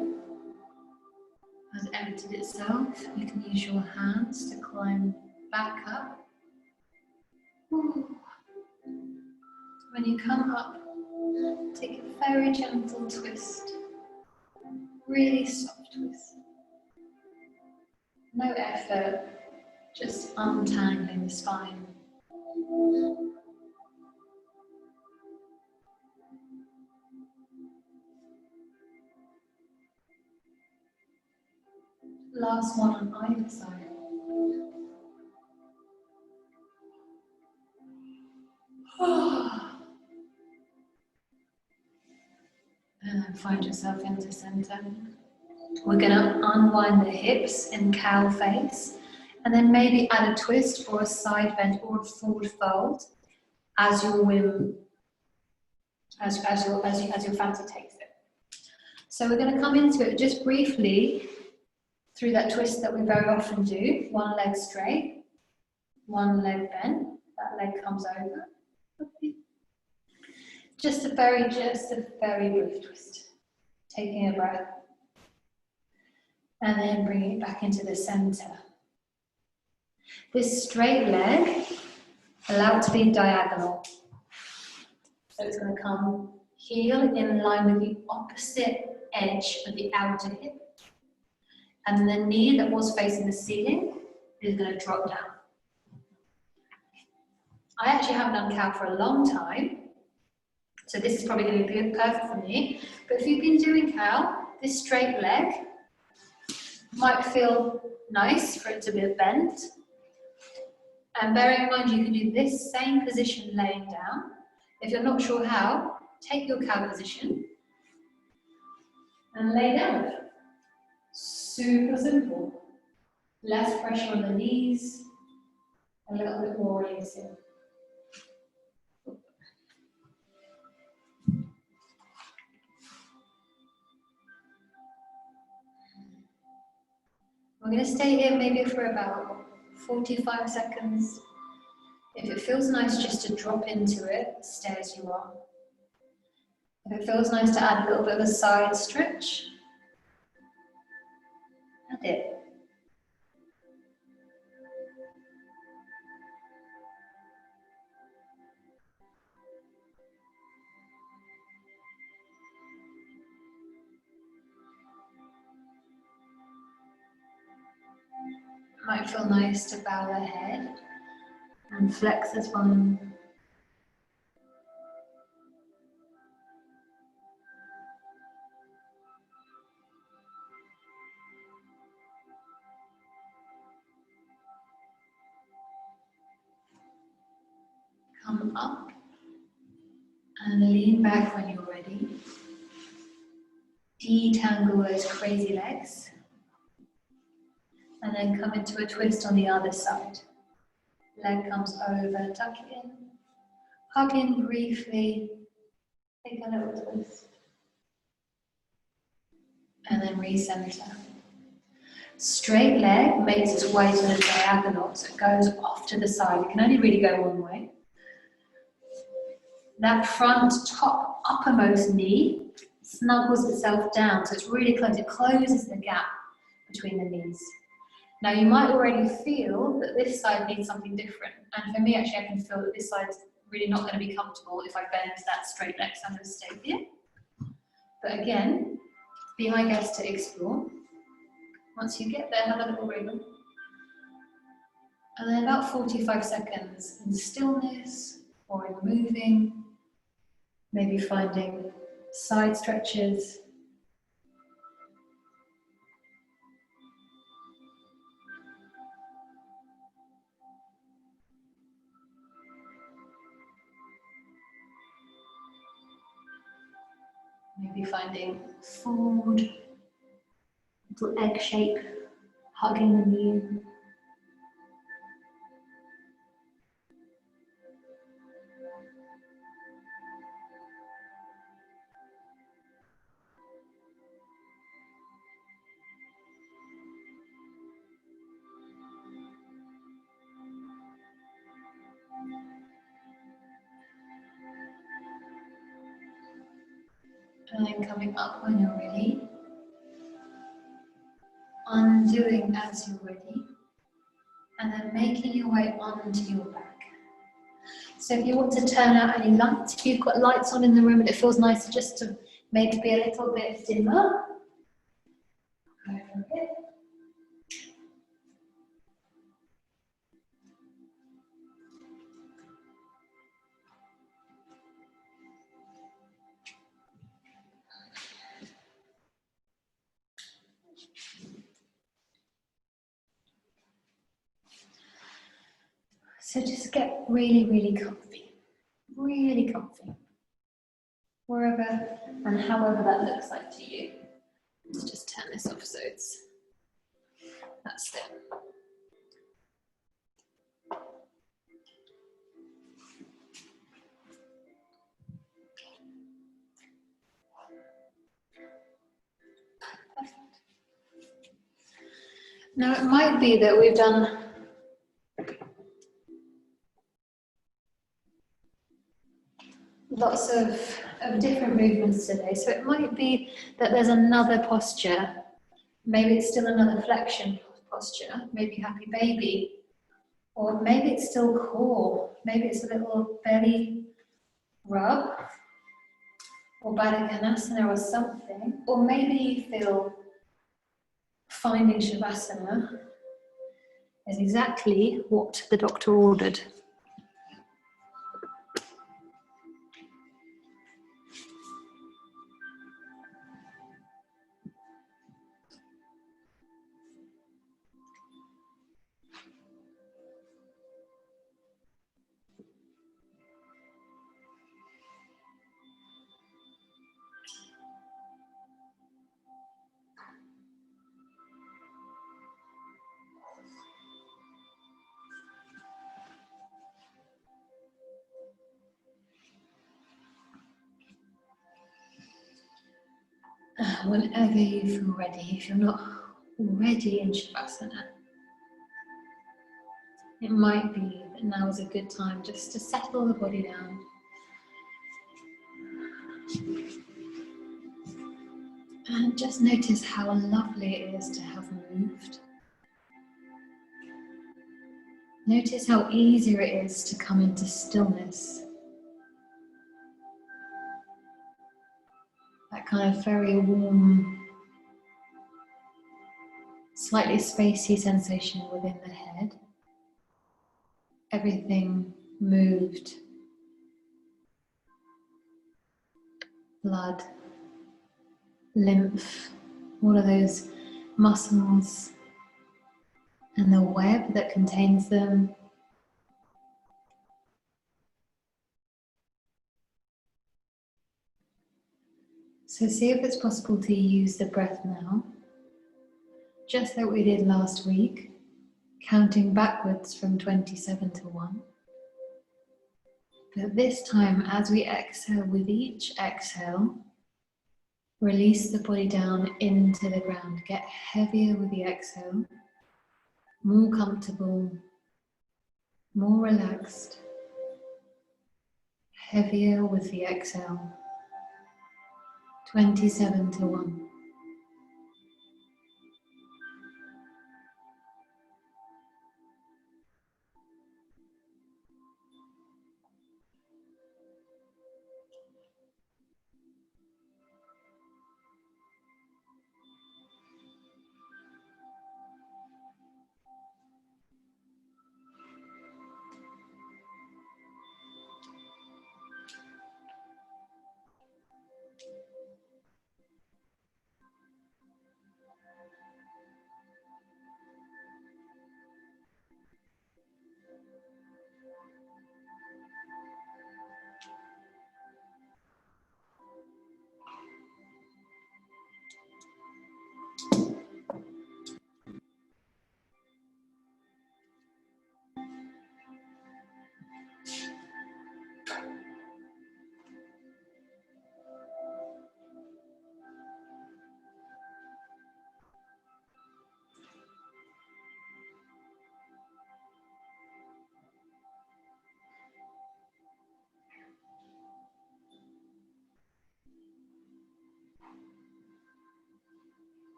has emptied itself, you can use your hands to climb back up. Ooh. When you come up, take a very gentle twist, really soft twist. No effort, just untangling the spine. Last one on either side. And then find yourself into center. We're going to unwind the hips in cow face, and then maybe add a twist or a side bend or a forward fold as your whim, as your fancy takes it. So we're going to come into it just briefly through that twist that we very often do. One leg straight, one leg bent. That leg comes over. Just a very brief twist. Taking a breath. And then bringing it back into the center. This straight leg, allow it to be diagonal. So it's going to come heel in line with the opposite edge of the outer hip. And the knee that was facing the ceiling is going to drop down. I actually haven't done cow for a long time, so this is probably going to be perfect for me. But if you've been doing cow, this straight leg might feel nice for it to be bent. And bearing in mind you can do this same position laying down. If you're not sure how, take your cow position And lay down. Super simple. Less pressure on the knees, a little bit more releasing. We're going to stay here maybe for about 45 seconds. If it feels nice just to drop into it, stay as you are. If it feels nice to add a little bit of a side stretch, add it. Might feel nice to bow the head and flex the spine. Come up and lean back when you're ready. Detangle those crazy legs. And then come into a twist on the other side. Leg comes over, tuck it in. Hug in briefly. Take a little twist. And then recenter. Straight leg makes its way to the diagonal, so it goes off to the side. It can only really go one way. That front top uppermost knee snuggles itself down, so it's really close. It closes the gap between the knees. Now you might already feel that this side needs something different. And for me, actually, I can feel that this side's really not going to be comfortable if I bend that straight leg, so I'm going to stay here. But again, be my guest to explore. Once you get there, have a little wriggle. And then about 45 seconds in stillness or in moving, maybe finding side stretches. Maybe finding forward, little egg shape, hugging the knee. And then coming up when you're ready. Undoing as you're ready. And then making your way onto your back. So if you want to turn out any lights, if you've got lights on in the room and it feels nicer just to maybe be a little bit dimmer, go for it. So just get really, really comfy, wherever and however that looks like to you. Let's just turn this off so that's it. Perfect. Now it might be that we've done lots of different movements today, so it might be that there's another posture. Maybe it's still another flexion posture, maybe happy baby, or maybe it's still core, maybe it's a little belly rub, or Baddha Konasana or something, or maybe you feel finding Shavasana is exactly what the doctor ordered. And whenever you feel ready, if you're not already in Shavasana, it might be that now is a good time just to settle the body down. And just notice how lovely it is to have moved. Notice how easier it is to come into stillness. That kind of very warm, slightly spacey sensation within the head. Everything moved. Blood, lymph, all of those muscles and the web that contains them. So see if it's possible to use the breath now, just like we did last week, counting backwards from 27 to 1. But this time, as we exhale, with each exhale, release the body down into the ground. Get heavier with the exhale, more comfortable, more relaxed, heavier with the exhale. 27 to 1.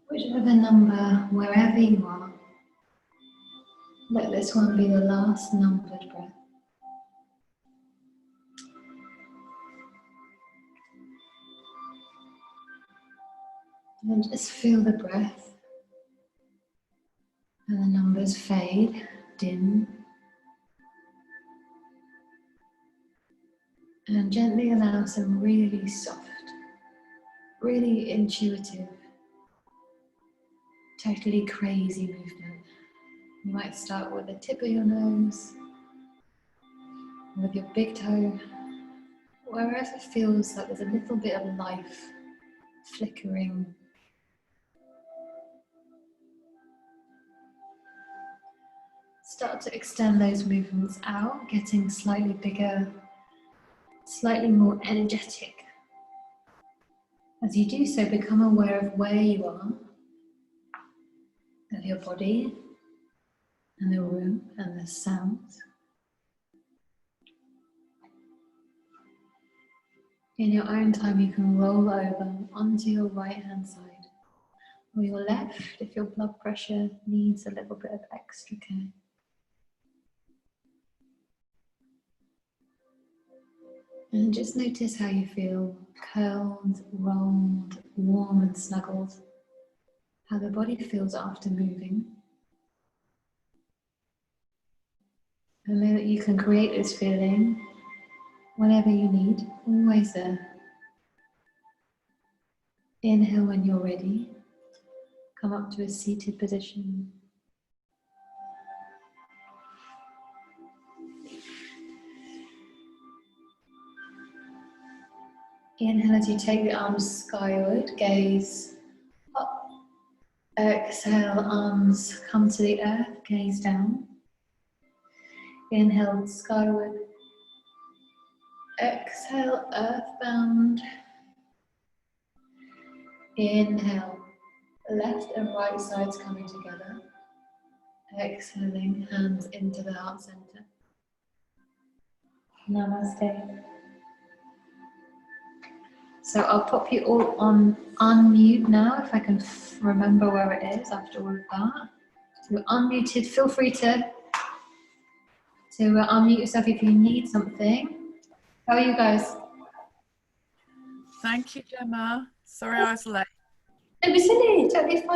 Whichever number, wherever you are, let this one be the last numbered breath. And then just feel the breath and the numbers fade, dim, and gently allow some really soft, really intuitive, totally crazy movement. You might start with the tip of your nose, with your big toe, wherever feels like there's a little bit of life flickering. Start to extend those movements out, getting slightly bigger, slightly more energetic. As you do so, become aware of where you are your body and the room and the sounds. In your own time, you can roll over onto your right hand side or your left if your blood pressure needs a little bit of extra care. And just notice how you feel curled, rolled, warm and snuggled. How the body feels after moving. And know that you can create this feeling whenever you need, always there. Inhale when you're ready. Come up to a seated position. Inhale as you take the arms skyward, gaze up. Exhale, arms come to the earth, gaze down. Inhale, skyward. Exhale, earthbound. Inhale, left and right sides coming together. Exhaling, hands into the heart center. Namaste. So I'll pop you all on unmute now, if I can remember where it is after all of that. So you're unmuted, feel free to unmute yourself if you need something. How are you guys?
Thank you, Gemma. Sorry I was late.
Don't be silly, totally fine.